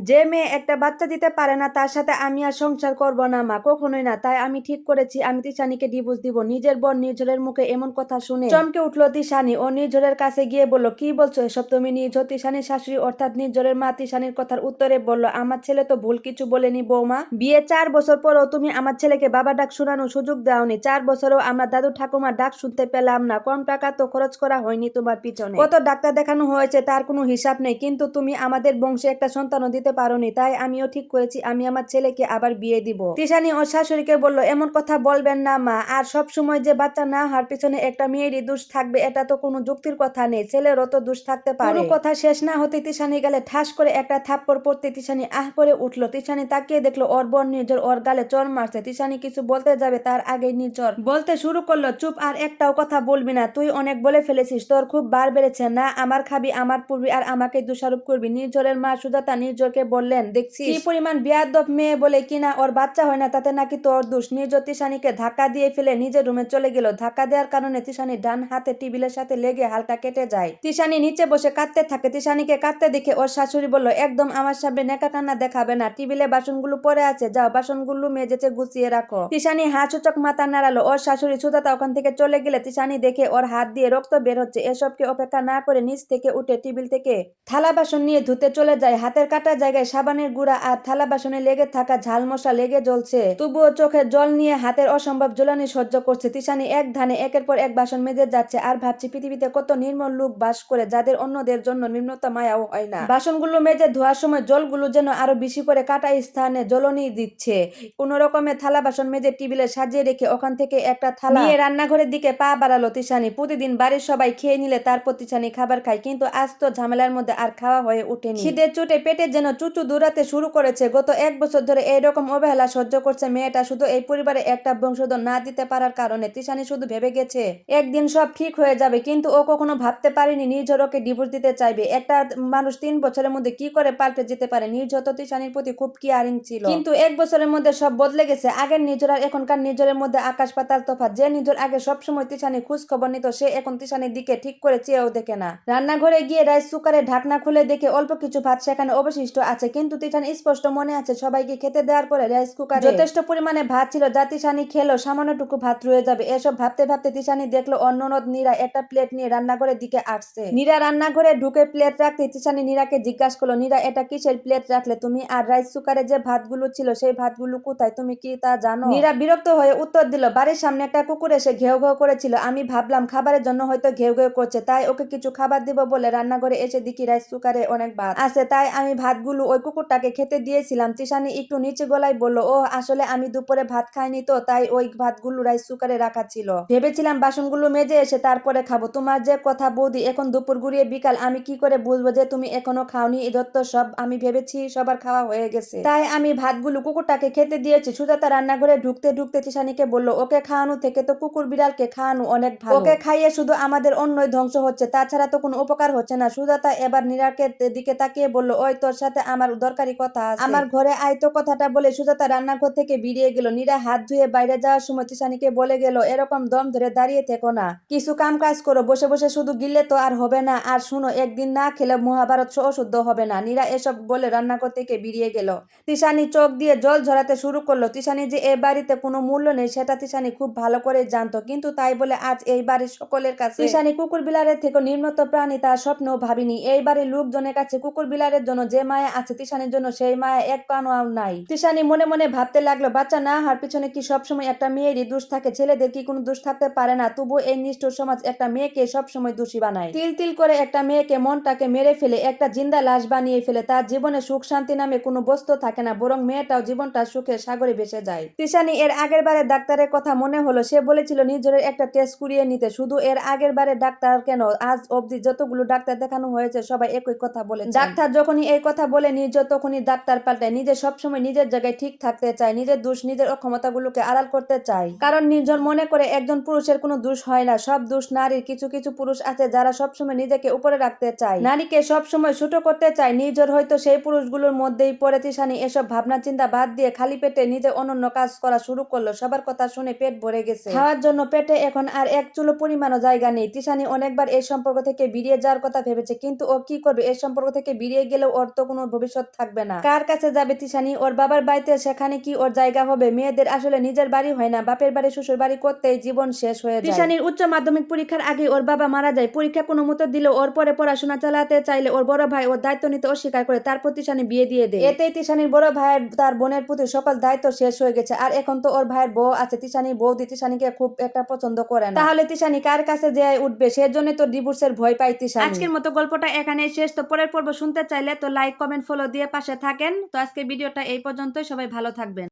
যে মেয়ে একটা বাচ্চা দিতে পারে না তার সাথে আমি আর সংসার করব না মা, কখনোই না। তাই আমি ঠিক করেছি আমি তিশানিকে ডিভোর্স দিব। নিজের বোন নির্ঝরের মুখে এমন কথা শুনে চমকে উঠলো তিশানি। ও নির্ঝরের কাছে গিয়ে বলল, কি বলছো এসব তুমি? নির্ঝর তিশানির শাশুড়ি অর্থাৎ নির্ঝরের মা তিশানির কথার উত্তরে বলল, আমার ছেলে তো ভুল কিছু বলেনি বৌমা। বিয়ে 4 বছর পরও তুমি আমার ছেলেকে বাবা ডাক শোনানোর সুযোগ দাওনি। 4 বছরেও আমরা দাদু ঠাকুমার ডাক শুনতে পেলাম না। কম টাকা তো খরচ করা হয়নি তোমার পিছনে, কত ডাক্তার দেখানো হয়েছে তার কোনো হিসাব নেই, কিন্তু তুমি আমাদের বংশে একটা সন্তানও দিতে পারোনি। তাই আমিও ঠিক করেছি আমি আমার ছেলেকে আবার বিয়ে দিব। তিশানি ওর শাশুড়িকে বলল, এমন কথা বলবেন না মা। আর সব সময় যে বাচ্চা না হওয়ার পিছনে একটা মেয়েরই দোষ থাকবে এটা তো কোনো যুক্তির কথা নেই। ছেলেরও তো দোষ থাকতে পারে। পুরো কথা শেষ না হতে তিশানি গালে ঠাস করে একটা থাপ্পড় পড়তে তিশানি আহ করে উঠলো। তিশানি তাকিয়ে দেখলো ওর বোন নির্ঝর ওর গালে চড় মারছে। তিশানি কিছু বলতে যাবে তার আগেই নির্ঝর বলতে শুরু করলো, চুপ, আর একটাও কথা বলবি না। তুই অনেক বলে ফেলেছিস, তোর খুব বার বেড়েছে না। আমার খাবি, আমার পূর্বী, আর আমাকে দোষারোপ করবি। নির্ঝরের মা সুজাতা নির্ঝরকে বললেন, দেখছিস কি পরিমাণ বেয়াদব মেয়ে, বলে কিনা ওর বাচ্চা হয় না তাতে নাকি তোর দোষ। নির্ঝর তিশানিকে ধাক্কা দিয়ে ফেলে নিজের রুমে চলে গেল। ধাক্কা দেওয়ার কারণে তিশানির ডান হাতে টেবিলের সাথে লেগে হালকা কেটে যায়। তিশানি নিচে বসে কাঁদতে থাকে। তিশানিকে কাঁদতে দেখে ওর শাশুড়ি বলল, একদম আমার সামনে নেকা কান্না দেখাবে না। টেবিলে বাসনগুলো পড়ে আছে, যাও বাসনগুলো মেজেতে গুছিয়ে রাখো। তিশানি হাসূচক মাথা নাড়ালো। ওর শাশুড়ি সুজাতা ওখান থেকে চলে গেলে তিশানি দেখে ওর হাত দিয়ে রক্ত বের হচ্ছে। এসবকে অপেক্ষা না করে নিচ থেকে উঠে টেবিল থেকে থালা বাসন নিয়ে ধুতে চলে যায়। হাতের কাটা জায়গায় সাবানের গুঁড়া আর থালা বাসনে লেগে থাকা ঝাল মশলা লেগে জ্বলছে, তবুও চোখে জল নিয়ে হাতের অসম্ভব জ্বলানি সহ্য করছে। তিশানি এক ধানে একের পর এক বাসন মেজে যাচ্ছে আর ভাবছে পৃথিবীতে কত নির্মল লোক বাস করে যাদের অন্যদের জন্য নিম্নতা মায়াও হয় না। বাসনগুলো মেজে ধোয়ার সময় জলগুলো যেন আরো বেশি করে কাটা স্থানে জ্বলনি দিচ্ছে। কোন রকমে থালা বাসন মেজে টেবিলে সাজিয়ে রেখে ওখান থেকে একটা থালা নিয়ে রান্নাঘরের দিকে পা বাড়ালো তিশানি। প্রতিদিন বাড়ির সবাই খেয়ে নিলে তারপর তিশানি খাবার খায়, কিন্তু আজ তো ঝামেলার মধ্যে আর খাওয়া হয়ে ওঠেনি। খিদে চোটে পেটে যেন চুচু দৌড়াতে শুরু করেছে। গত 1 বছর ধরে এইরকম অবহেলা সহ্য করছে মেয়েটা শুধু এই পরিবারে একটা বংশধর না দিতে পারার কারণে। তিশানি শুধু ভেবে গেছে একদিন সব ঠিক হয়ে যাবে, কিন্তু ও কখনো ভাবতে পারেনি নির্ঝর ওকে ডিভোর্স দিতে চাইবে। একটা মানুষ 3 বছরের মধ্যে কি করে পাল্টে যেতে পারে। নির্ঝর তো তিশানির প্রতি খুব কেয়ারিং ছিল, কিন্তু 1 বছরের মধ্যে সব বদলে গেছে। আগের নির্ঝর আর এখনকার নির্ঝরের মধ্যে আকাশ পাতাল তফাৎ। যে নির্ঝর আগে সবসময় তিশানি খোঁজ খবর নিত, সে এখন তিশানির দিকে ঠিক করে চেয়েও দেখে না। রান্নাঘরে গিয়ে রাইস কুকারে ঢাকনা খুলে দেখে অল্প কিছু ভাত সেখানে অবশিষ্ট আছে, কিন্তু তিশানি স্পষ্ট মনে আছে সবাইকে খেতে দেওয়ার পরে রাইস কুকারে যথেষ্ট পরিমাণে ভাত ছিল যা তিশানি খেলো সামান্যটুকু ভাত রয়ে যাবে। এসব ভাবতে ভাবতে তিশানি দেখলো অন্য ননদ নীরা একটা প্লেট নিয়ে রান্নাঘরের দিকে আসছে। নীরা রান্নাঘরে ঢুকে প্লেট রাখতে তিশানি নীরাকে জিজ্ঞাসা করলো, নীরা এটা কিসের প্লেট রাখলে তুমি? আর রাইস কুকারে যে ভাতগুলো ছিল সেই ভাতগুলো কোথায়, তুমি কি তা জানো? নীরা বিরক্ত হয়ে উত্তর দিল, বাড়ির সামনে একটা কুকুর এসে ঘেউ ঘেউ করেছিল, আমি ভাবলাম খাবারের জন্য হয়তো ঘেউ ঘেউ করছে, তাই ওকে কিছু খাবার দিব বলে রান্নাঘরে এসে দেখি রাইস কুকারে অনেক ভাত আছে, তাই আমি ভাতগুলো ওই কুকুরটাকে খেতে দিয়েছিলাম। তিশানি একটু নিচে গলায় বলল, ও আসলে আমি দুপুরে ভাত খাইনি তো, তাই ওই ভাতগুলো রাইস কুকারে রাখা ছিল। ভেবেছিলাম বাসনগুলো মেজে এসে তারপরে খাবো। তোমার যে কথা বৌদি, এখন দুপুর গুড়িয়ে বিকাল, আমি কি করে বুঝবো যে তুমি এখনো খাওনি? এই যত সব আমি ভেবেছি সবার খাওয়া হয়ে গেছে, তাই আমি ভাতগুলো কুকুরটাকে খেতে দিয়েছি। সুজাতা রান্নাঘরে ঢুকতে ঢুকতে তিশানিকে বলল, ওকে খাওয়ানো থেকে তো কুকুর বিড়ালকে খাওয়ানো অনেক ভালো। ওকে খাইয়ে শুধু আমাদের অন্যই ধ্বংস হচ্ছে, তাছাড়া তো কোনো উপকার হচ্ছে না। সুজাতা এবার নীরাকে দিকে তাকিয়ে বলল, ওই তোর সাথে আমার দরকারি কথা আছে, আমার ঘরে আয় তো। কথাটা বলে সুজাতা রান্নাঘর থেকে বেরিয়ে গেল। নীরা হাত ধুয়ে বাইরে যাওয়ার সময় তিশানিকে বলে গেল, এরকম দম ধরে দাঁড়িয়ে থেকো না, কিছু কাম কাজ করো, বসে বসে শুধু গিললে তো আর হবে না। আর শুনো, একদিন না খেলে মহাভারত অশুদ্ধ হবে না। নীরা এসব বলে রান্নাঘর থেকে বেরিয়ে গেল। তিশানি চোখ দিয়ে জল ঝরাতে শুরু করলো। তিশানি যে এই বাড়িতে কোনো মূল্য নেই সেটা তিশানি খুব ভালো করে জানতো, কিন্তু তাই বলে আজ এই বাড়ির সকলের কাছে তিশানি কুকুর বিলারের থেকে নিম্নত প্রাণী তার স্বপ্নেও ভাবিনি। এই বাড়ির লোকজনের কাছে কুকুর বিলারের জন্য যে মায়া আছে তিশানির জন্য সেই মায়া এক কানও নাই। তিশানি মনে মনে ভাবতে লাগলো, বাচ্চা না হওয়ার পিছনে কি সবসময় একটা মেয়েরই দোষ থাকে? ছেলেদের কি কোনো দোষ থাকতে পারে না? তবু এই নিষ্ঠুর সমাজ একটা মেয়েকে সবসময় দোষী বানায়। তিল তিল করে একটা মেয়েকে মনটাকে মেরে ফেলে, একটা জিন্দা লাশ বানিয়ে ফেলে। তার জীবনে সুখ শান্তি নামে কোনো বস্তু থাকে না, বরং মেয়েটাও জীবনটা সুখের সাগরে ভেসে যায়। তিশানি এর আগের বারে ডাক্তারের কথা মনে হলো, সে বলেছিল নির্ঝরের একটা টেস্ট করিয়ে নিতে। শুধু এর আগের বারে ডাক্তার কেন, আজ অবধি যতগুলো ডাক্তার দেখানো হয়েছে সবাই একই কথা বলেছে। ডাক্তার যখনই এই কথা বলে নির্ঝর তখনই ডাক্তার পাল্টায়। নিজে সবসময় নিজের জায়গায় ঠিক থাকতে চায়, নিজের দোষ নিজের অক্ষমতাগুলোকে আড়াল করতে চায়। কারণ নির্ঝর মনে করে একজন পুরুষের কোনো দোষ হয় না, সব দোষ নারীর। কিছু কিছু পুরুষ আছে যারা সবসময় নিজেকে উপরে রাখতে চায়, নারীকে সবসময় ছোট করতে চায়। নির্ঝর হয়তো সেই পুরুষগুলোর মধ্যেই পড়ে। তিশানি এসব ভাবনা চিন্তা বাদ দিয়ে খালি পেটে নিজে অনন্য কাজ করা শুরু করলো। সবার কথা শুনে পেট ভরে গেছে, খাওয়ার জন্য পেটে এখন আর এক চুলো পরিমাণও জায়গা নেই। তিশানি অনেকবার এই সম্পর্ক থেকে বেরিয়ে যাওয়ার কথা ভেবেছে, কিন্তু ও কি করবে? এই সম্পর্ক থেকে বেরিয়ে গেলেও ওর তো কোনো ভবিষ্যৎ থাকবে না। কার কাছে যাবে তিশানি? ওর বাবার বাড়িতে, সেখানে কি ওর জায়গা হবে? মেয়েদের আসলে নিজের বাড়ি হয় না, বাপের বাড়ি শ্বশুর বাড়ি করতেই জীবন শেষ হয়ে যায়। তিশানির উচ্চ মাধ্যমিক পরীক্ষার আগে ওর বাবা মারা যায়। পরীক্ষা কোনো মতো দিলেও ওর পরে পড়াশোনা চালাতে চাইলে ওর বড় ভাই ওর দায়িত্ব নিতে অস্বীকার করে, তারপর তিশানি বিয়ে দিয়ে দেয়। এতেই তিশানির বড় ভাইয়ের তার বোনের প্রতি সকল দায়িত্ব শেষ হয়ে গেছে। আর এখন তো ওর ভাইয়ের বউ আছে। তিশানির বৌদি তিশানিকে খুব একটা পছন্দ করে না। তাহলে তিশানি কার কাছে যে উঠবে? সেজন্য তো ডিভোর্সের ভয় পাই তিশানি। আজকের মতো গল্পটা এখানেই শেষ। তো পরের পর্ব শুনতে চাইলে তো লাইক কমেন্ট ফলো দিয়ে পাশে থাকেন। তো আজকে ভিডিওটা এই পর্যন্তই। সবাই ভালো থাকবেন।